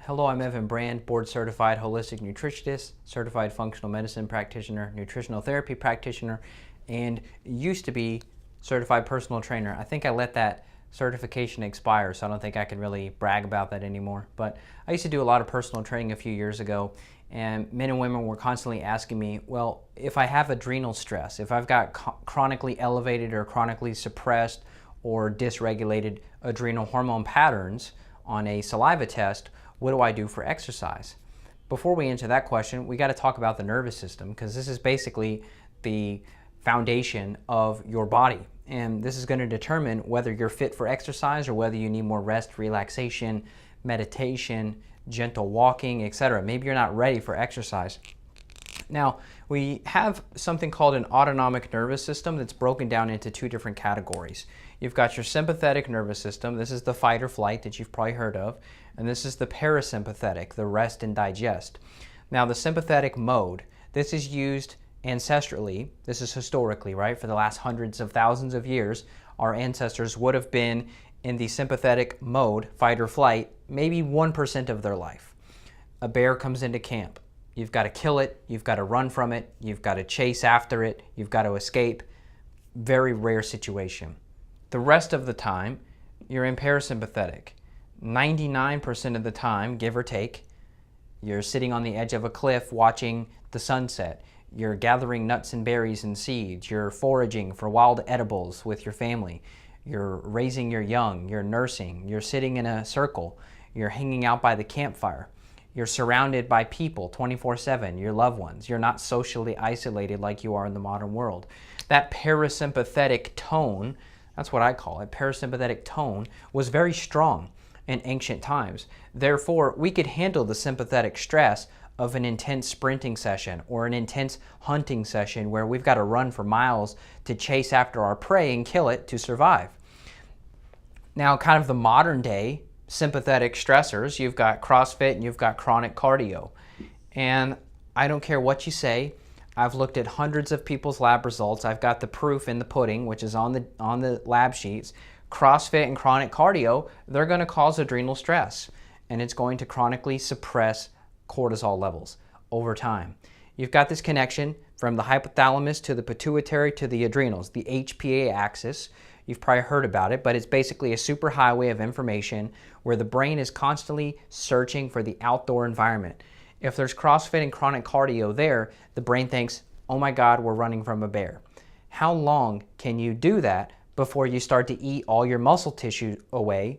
Hello, I'm Evan Brand, board certified holistic nutritionist, certified functional medicine practitioner, nutritional therapy practitioner, and used to be certified personal trainer. I think I let that certification expire, so I don't think I can really brag about that anymore. But I used to do a lot of personal training a few years ago, and men and women were constantly asking me, well, if I have adrenal stress, if I've got chronically elevated or chronically suppressed or dysregulated adrenal hormone patterns on a saliva test, what do I do for exercise? Before we answer that question, we got to talk about the nervous system, because this is basically the foundation of your body. And this is going to determine whether you're fit for exercise or whether you need more rest, relaxation, meditation, gentle walking, etc. Maybe you're not ready for exercise. Now, we have something called an autonomic nervous system that's broken down into two different categories. You've got your sympathetic nervous system. This is the fight or flight that you've probably heard of. And this is the parasympathetic, the rest and digest. Now, the sympathetic mode, this is used ancestrally. This is historically, right? For the last hundreds of thousands of years, our ancestors would have been in the sympathetic mode, fight or flight, maybe 1% of their life. A bear comes into camp. You've got to kill it, you've got to run from it, you've got to chase after it, you've got to escape. Very rare situation. The rest of the time, you're in parasympathetic. 99% of the time, give or take, you're sitting on the edge of a cliff watching the sunset. You're gathering nuts and berries and seeds. You're foraging for wild edibles with your family. You're raising your young. You're nursing. You're sitting in a circle. You're hanging out by the campfire. You're surrounded by people 24/7, your loved ones. You're not socially isolated like you are in the modern world. That parasympathetic tone, that's what I call it, parasympathetic tone, was very strong in ancient times. Therefore, we could handle the sympathetic stress of an intense sprinting session or an intense hunting session where we've got to run for miles to chase after our prey and kill it to survive. Now, kind of the modern day sympathetic stressors, you've got CrossFit and you've got chronic cardio. And I don't care what you say, I've looked at hundreds of people's lab results. I've got the proof in the pudding, which is on the lab sheets. CrossFit and chronic cardio, they're going to cause adrenal stress, and it's going to chronically suppress cortisol levels over time. You've got this connection from the hypothalamus to the pituitary to the adrenals, the HPA axis. You've probably heard about it, but it's basically a superhighway of information where the brain is constantly searching for the outdoor environment. If there's CrossFit and chronic cardio there, the brain thinks, oh my God, we're running from a bear. How long can you do that before you start to eat all your muscle tissue away,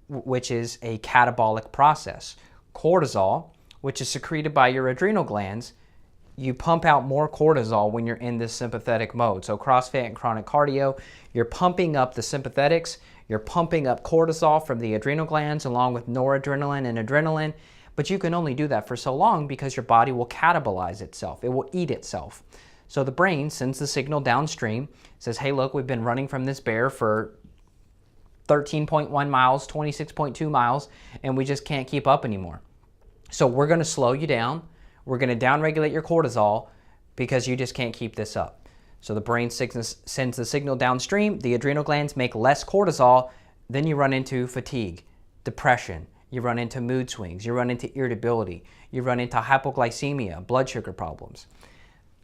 which is a catabolic process? Cortisol, which is secreted by your adrenal glands, you pump out more cortisol when you're in this sympathetic mode. So CrossFit and chronic cardio, you're pumping up the sympathetics, you're pumping up cortisol from the adrenal glands along with noradrenaline and adrenaline, but you can only do that for so long because your body will catabolize itself. It will eat itself. So the brain sends the signal downstream, says, hey, look, we've been running from this bear for 13.1 miles, 26.2 miles, and we just can't keep up anymore. So we're going to slow you down. We're going to downregulate your cortisol because you just can't keep this up. So the brain sends the signal downstream. The adrenal glands make less cortisol. Then you run into fatigue, depression. You run into mood swings. You run into irritability. You run into hypoglycemia, blood sugar problems.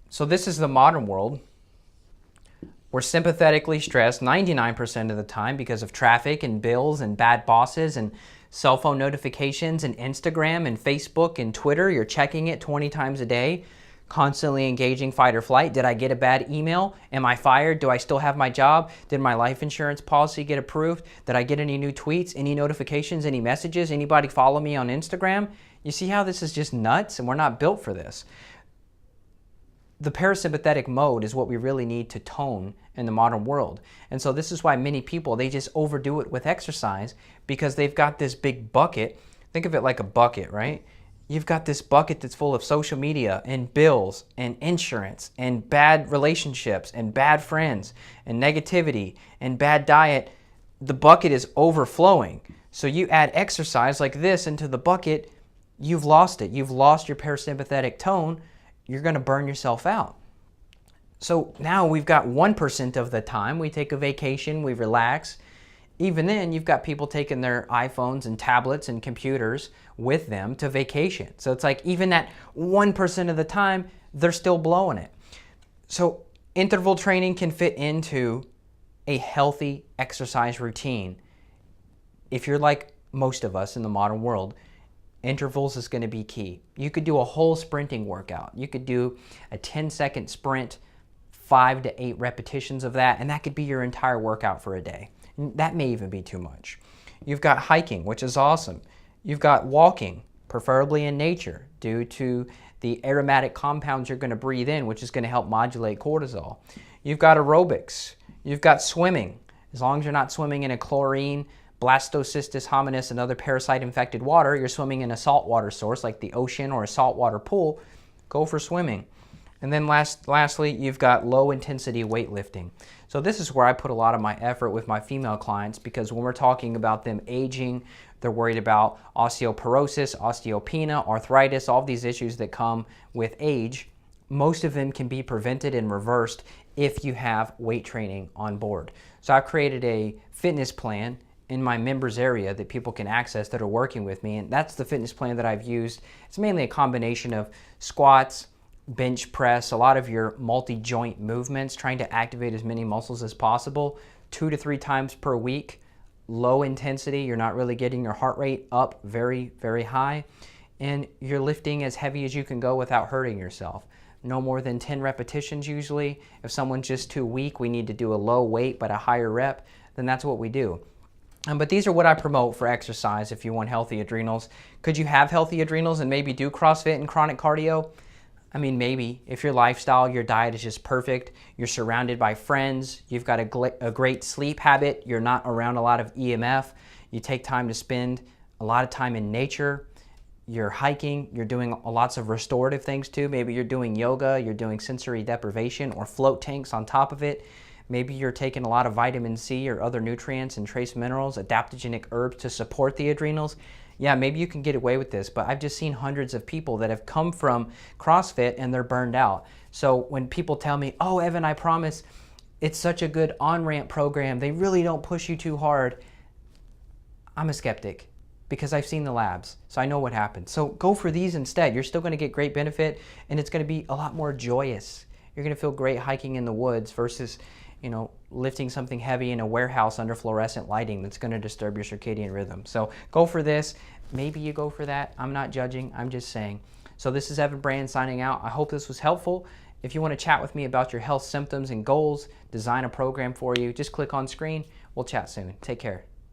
So this is the modern world. We're sympathetically stressed 99% of the time because of traffic and bills and bad bosses and cell phone notifications and Instagram and Facebook and Twitter. You're checking it 20 times a day, constantly engaging fight or flight. Did I get a bad email? Am I fired? Do I still have my job? Did my life insurance policy get approved? Did I get any new tweets, any notifications, any messages? Anybody follow me on Instagram? You see how this is just nuts, and we're not built for this. The parasympathetic mode is what we really need to tone in the modern world. And so this is why many people, they just overdo it with exercise because they've got this big bucket. Think of it like a bucket, right? You've got this bucket that's full of social media and bills and insurance and bad relationships and bad friends and negativity and bad diet. The bucket is overflowing. So you add exercise like this into the bucket, you've lost it. You've lost your parasympathetic tone. You're going to burn yourself out. So now we've got 1% of the time we take a vacation, we relax, Even then, you've got people taking their iPhones and tablets and computers with them to vacation. So it's like even that 1% of the time, they're still blowing it. So interval training can fit into a healthy exercise routine. If you're like most of us in the modern world, intervals is going to be key. You could do a whole sprinting workout. You could do a 10-second sprint, 5 to 8 repetitions of that, and that could be your entire workout for a day. That may even be too much. You've got hiking, which is awesome. You've got walking, preferably in nature, due to the aromatic compounds you're going to breathe in, which is going to help modulate cortisol. You've got aerobics. You've got swimming. As long as you're not swimming in a chlorine, blastocystis hominis, and other parasite-infected water, you're swimming in a saltwater source like the ocean or a saltwater pool, go for swimming. And then lastly, you've got low-intensity weightlifting. So this is where I put a lot of my effort with my female clients, because when we're talking about them aging, they're worried about osteoporosis, osteopenia, arthritis, all of these issues that come with age. Most of them can be prevented and reversed if you have weight training on board. So I've created a fitness plan in my members area that people can access that are working with me, and that's the fitness plan that I've used. It's mainly a combination of squats, bench press, a lot of your multi-joint movements, trying to activate as many muscles as possible, 2 to 3 times per week, low intensity, you're not really getting your heart rate up very, very high, and you're lifting as heavy as you can go without hurting yourself. No more than 10 repetitions usually. If someone's just too weak, we need to do a low weight but a higher rep, then that's what we do. But these are what I promote for exercise if you want healthy adrenals. Could you have healthy adrenals and maybe do CrossFit and chronic cardio? I mean, maybe. If your lifestyle, your diet is just perfect, you're surrounded by friends, you've got a great sleep habit, you're not around a lot of EMF, you take time to spend a lot of time in nature, you're hiking, you're doing lots of restorative things too. Maybe you're doing yoga, you're doing sensory deprivation or float tanks on top of it. Maybe you're taking a lot of vitamin C or other nutrients and trace minerals, adaptogenic herbs to support the adrenals. Yeah, maybe you can get away with this, but I've just seen hundreds of people that have come from CrossFit and they're burned out. So when people tell me, oh, Evan, I promise it's such a good on-ramp program, they really don't push you too hard, I'm a skeptic because I've seen the labs, so I know what happens. So go for these instead. You're still gonna get great benefit and it's gonna be a lot more joyous. You're gonna feel great hiking in the woods versus, lifting something heavy in a warehouse under fluorescent lighting that's going to disturb your circadian rhythm. So go for this. Maybe you go for that. I'm not judging. I'm just saying. So this is Evan Brand signing out. I hope this was helpful. If you want to chat with me about your health symptoms and goals, design a program for you, just click on screen. We'll chat soon. Take care.